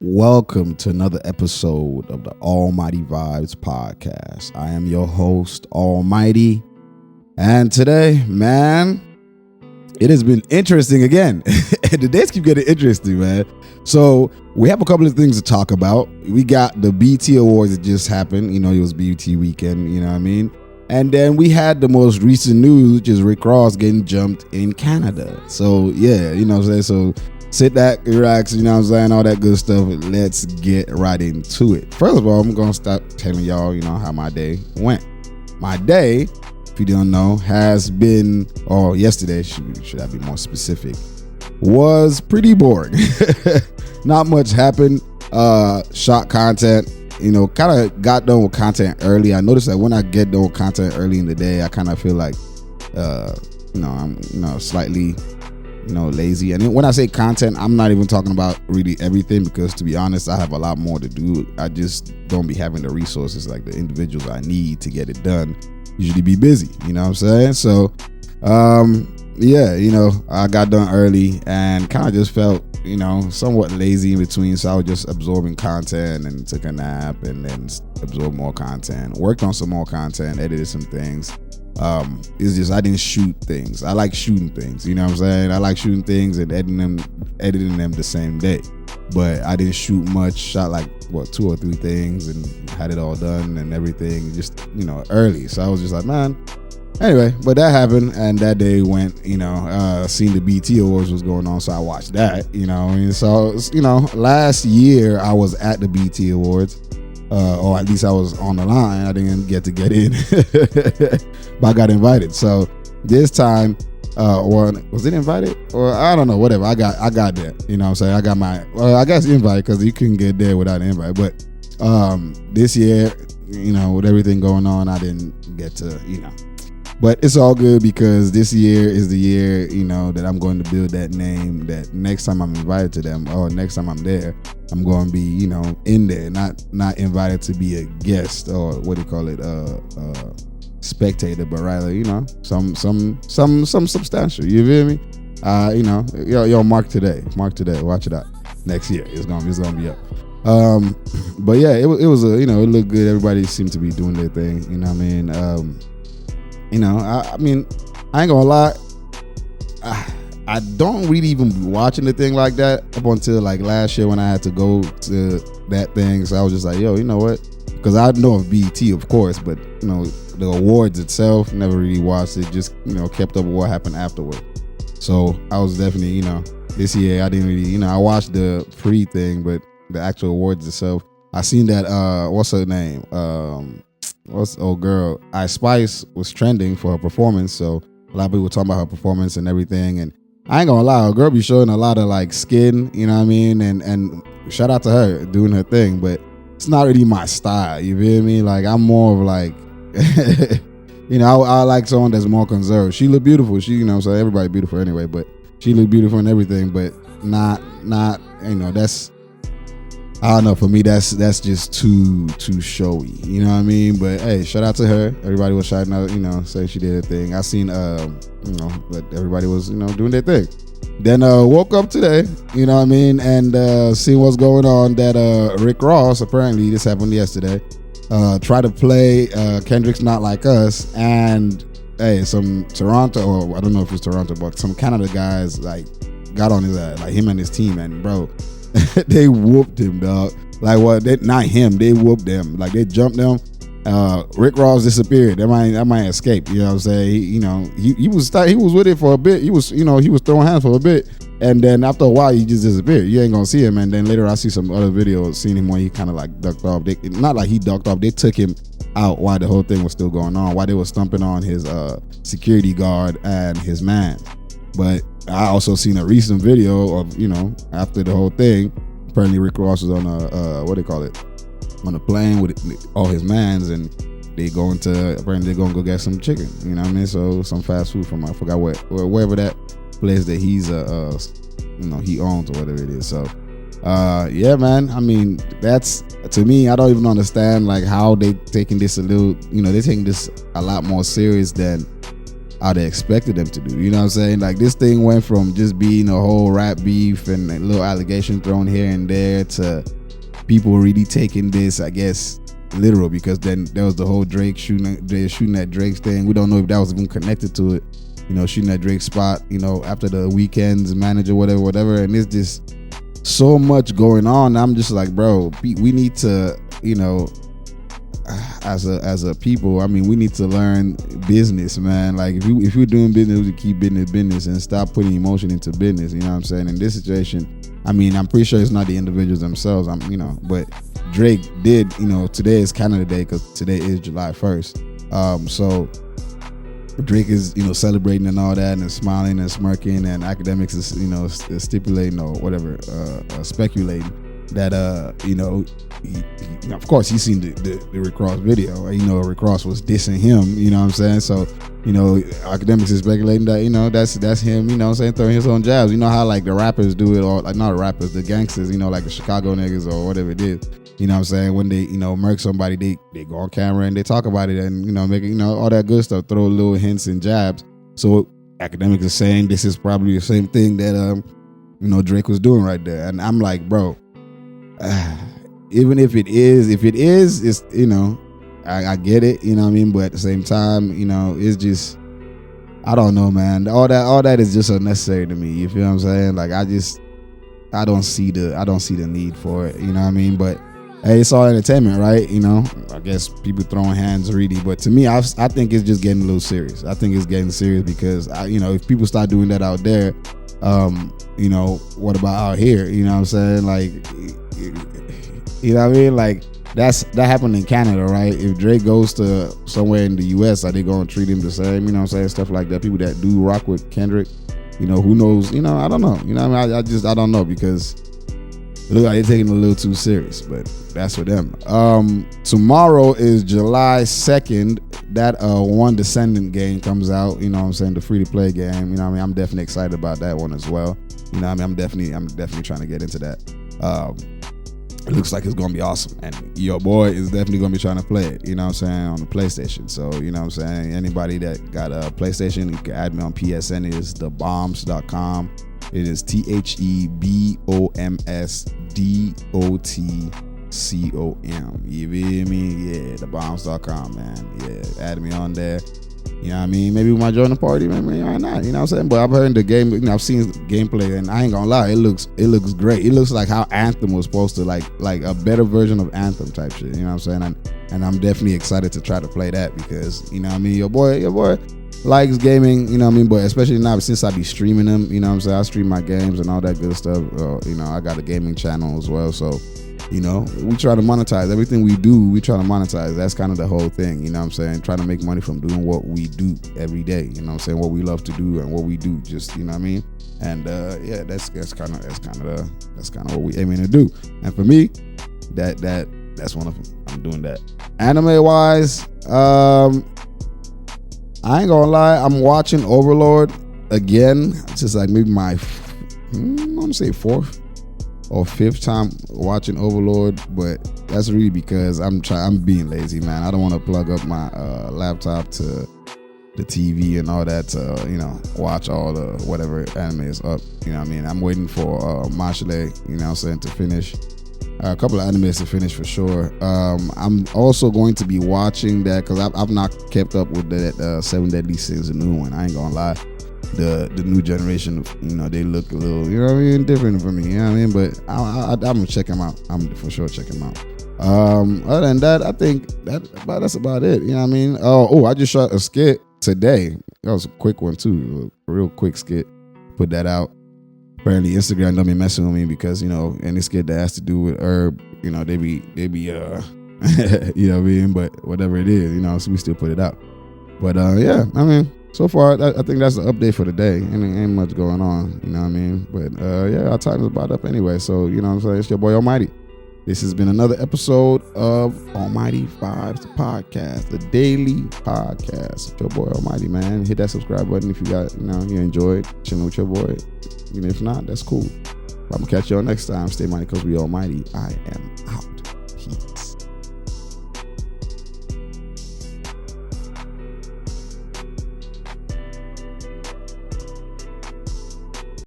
Welcome to another episode of the Allmighty Vibes podcast. I am your host, Allmighty. And today, man, it has been interesting again. The days keep getting interesting, man. So we have a couple of things to talk about. We got the BET Awards that just happened. You know, it was BET weekend, you know what I mean? And then we had the most recent news, which is Rick Ross getting jumped in Canada. So, yeah, you know what I'm saying? So sit back, relax, you know what I'm saying, all that good stuff. Let's get right into it. First of all, I'm going to start telling y'all, you know, how my day went. My day, if you don't know, has been, or yesterday, should I be more specific, was pretty boring. Not much happened. Shot content, you know, kind of got done with content early. I noticed that when I get done with content early in the day, I kind of feel like, I'm, slightly lazy. And when I say content, I'm not even talking about really everything, because to be honest, I have a lot more to do. I just don't be having the resources, like the individuals I need to get it done usually be busy, you know what I'm saying? So I got done early and kind of just felt somewhat lazy in between, so I was just absorbing content and took a nap and then absorbed more content, worked on some more content, edited some things. It's just I didn't shoot things. I like shooting things, you know what I'm saying? I like shooting things and editing them the same day. But I didn't shoot much, shot like 2 or 3 things and had it all done and everything just, early. So I was just like, man. Anyway, but that happened and that day went, seeing the BET Awards was going on, so I watched that, So, last year I was at the BET Awards. Or at least I was on the line. I didn't get in, but I got invited. So this time, or was it invited? Or I don't know, whatever. I got there. You know what I'm saying? I got my, I guess invite, because you couldn't get there without an invite. But this year, with everything going on, I didn't get to, But it's all good, because this year is the year, that I'm going to build that name, that next time I'm invited to them, or next time I'm there, I'm going to be, in there, not invited to be a guest, or what do you call it, spectator, but rather, some substantial. You feel me? Yo, mark today, watch it out. Next year, it's gonna be up. But yeah, it was it looked good. Everybody seemed to be doing their thing. You know what I mean? I mean, I ain't gonna lie. I don't really even be watching the thing like that up until like last year when I had to go to that thing. So I was just like, yo, you know what? Because I know of BET, of course, but the awards itself, never really watched it. Just kept up with what happened afterward. So I was definitely this year I didn't really I watched the pre thing, but the actual awards itself, I seen that what's her name? What's old girl? Ice Spice was trending for her performance, so a lot of people were talking about her performance and everything. And I ain't gonna lie, a girl be showing a lot of like skin, you know what I mean? And shout out to her doing her thing, but it's not really my style. You feel me? Like I'm more of like, I like someone that's more conserved. She look beautiful. So everybody beautiful anyway, but she look beautiful and everything, but not that's. I don't know. For me, that's just too showy. You know what I mean? But hey, shout out to her. Everybody was shouting out, saying she did her thing. I seen, but everybody was, doing their thing. Then woke up today, you know what I mean, and seen what's going on. That Rick Ross, apparently this happened yesterday, tried to play Kendrick's "Not Like Us," and hey, some Toronto, or I don't know if it's Toronto, but some Canada guys like got on his like him and his team, and bro. They whooped him, dog. Like what? Not him. They whooped them. Like they jumped them. Rick Ross disappeared. That might escape. You know what I'm saying? He was with it for a bit. He was throwing hands for a bit, and then after a while he just disappeared. You ain't gonna see him. And then later I see some other videos seeing him when he kind of like ducked off. Not like he ducked off. They took him out while the whole thing was still going on. While they were stomping on his security guard and his man. But I also seen a recent video of, after the whole thing, apparently Rick Ross was on on a plane with all his mans, and apparently they're going to go get some chicken, you know what I mean? So some fast food from, I forgot wherever that place that he's, he owns or whatever it is. So, yeah, man, I mean, that's, to me, I don't even understand like how they taking this they're taking this a lot more serious than I'd have expected them to do. You know what I'm saying? Like, this thing went from just being a whole rap beef and a little allegation thrown here and there to people really taking this, I guess, literal, because then there was the whole Drake shooting at Drake's thing. We don't know if that was even connected to it. You know, shooting at Drake's spot, you know, after the Weeknd's manager, whatever. And it's just so much going on. I'm just like, bro, we need to, you know, as a people, I mean, we need to learn business, man. Like, if you're doing business, we keep business and stop putting emotion into business. You know what I'm saying? In this situation, I mean, I'm pretty sure it's not the individuals themselves. You know, but Drake did. You know, today is Canada Day because today is July 1st. So Drake is, you know, celebrating and all that, and smiling and smirking, and academics is, you know, stipulating or whatever, speculating that you know, he, of course he's seen the Rick Ross video. You know, Rick Ross was dissing him. You know what I'm saying? So, you know, academics is speculating that, you know, that's him. You know what I'm saying? Throwing his own jabs. You know how like the rappers do it, or like not rappers, the gangsters. You know, like the Chicago niggas or whatever it is. You know what I'm saying? When they, you know, murk somebody, they go on camera and they talk about it and, you know, make it, you know, all that good stuff, throw little hints and jabs. So academics is saying this is probably the same thing that, you know, Drake was doing right there. And I'm like, bro, even if it is, it's, you know, I get it, you know what I mean? But at the same time, you know, it's just, I don't know, man. All that is just unnecessary to me. You feel what I'm saying? Like, I don't see the need for it, you know what I mean? But hey, it's all entertainment, right? You know, I guess people throwing hands really, but to me, I think it's just getting a little serious. I think it's getting serious because, you know, if people start doing that out there, you know, what about out here? You know what I'm saying? Like, you know what I mean? Like, that happened in Canada, right? If Drake goes to somewhere in the US, are they gonna treat him the same? You know what I'm saying? Stuff like that. People that do rock with Kendrick, you know, who knows? You know, I don't know. You know what I mean? I don't know, because it looks like they're taking it a little too serious, but that's for them. Tomorrow is July 2nd. That one Descendent game comes out, you know what I'm saying, the free-to-play game. You know what I mean? I'm definitely excited about that one as well. You know what I mean? I'm definitely trying to get into that. It looks like it's going to be awesome. And your boy is definitely going to be trying to play it, you know what I'm saying, on the PlayStation. So, you know what I'm saying, anybody that got a PlayStation, you can add me on PSN. It is thebombs.com. It is THEBOMSDOTCOM. You feel me? Yeah, thebombs.com, man. Yeah, add me on there. You know what I mean? Maybe we might join the party, maybe why not? You know what I'm saying? But I've heard the game, you know, I've seen gameplay, and I ain't gonna lie, it looks great. It looks like how Anthem was supposed to, like a better version of Anthem type shit. You know what I'm saying? And I'm definitely excited to try to play that because, you know what I mean, your boy likes gaming, you know what I mean, but especially now since I be streaming them, you know what I'm saying, I stream my games and all that good stuff. You know, I got a gaming channel as well, so, you know, we try to monetize everything we do. We try to monetize. That's kind of the whole thing, you know what I'm saying, trying to make money from doing what we do every day, you know what I'm saying, what we love to do and what we do, just, you know what I mean. And yeah, that's kind of what we aiming to do. And for me, that's one of them. I'm doing that. Anime wise, I ain't gonna lie, I'm watching Overlord again. It's just like maybe my, I want to say 4th or 5th time watching Overlord, but that's really because I'm being lazy, man. I don't want to plug up my laptop to the TV and all that to, you know, watch all the whatever anime is up. You know what I mean? I'm waiting for Mashale, you know what I'm saying, to finish. A couple of animes to finish for sure. I'm also going to be watching that because I've not kept up with that 7 Deadly Sins, the new one. I ain't gonna lie. The new generation, you know, they look a little, you know what I mean, different for me. You know what I mean? But I'm gonna check them out. I'm for sure check them out. Other than that, I think that's about it. You know what I mean? Oh, I just shot a skit today. That was a quick one too, a real quick skit. Put that out. Apparently Instagram don't be messing with me because, you know, any skit that has to do with herb, you know, they be you know what I mean, but whatever it is, you know, so we still put it out. But yeah, I mean, so far I think that's the update for the day. Ain't much going on, you know what I mean? But yeah, our time is about up anyway, so you know what I'm saying, it's your boy Allmighty. This has been another episode of Allmighty Vibes, the podcast, the daily podcast. It's your boy Allmighty, man. Hit that subscribe button if you got, you know, you enjoyed chilling with your boy. Even if not, that's cool. But I'm gonna catch y'all next time. Stay mighty because we Allmighty. I am out.